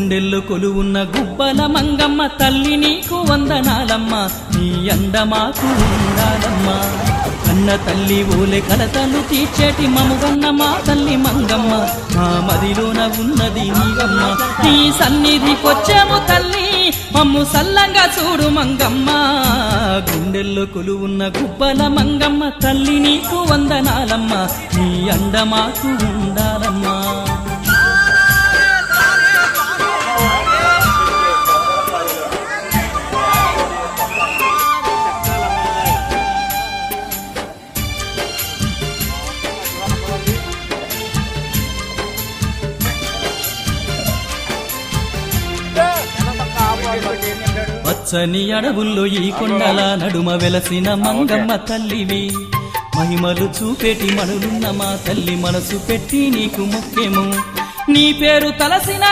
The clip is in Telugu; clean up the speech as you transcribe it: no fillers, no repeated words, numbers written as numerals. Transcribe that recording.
గుండెల్లో కొలువున్న గుబ్బల మంగమ్మ తల్లి నీకు వందనాలమ్మ, నీ అండ మాకు ఉండాలమ్మా. అన్న తల్లి ఓలే కలతలు తీర్చేటి మముగన్న మా తల్లి మంగమ్మ, మా మదిలోన ఉన్నది నీవమ్మ. నీ సన్నిధికొచ్చాము తల్లి, మమ్ము సల్లంగా చూడు మంగమ్మ. గుండెల్లో కొలువున్న గుబ్బల మంగమ్మ తల్లి నీకు వందనాలమ్మ, నీ అండ మాకు ఉండాలమ్మా. పచ్చని అడవుల్లో ఈ కొండల నడుమ వెలసిన మంగమ్మ తల్లివి, మహిమలు చూపేటి మనులున్న మా తల్లి మనసు పెట్టి నీకు మొక్కేము. నీ పేరు తలసిన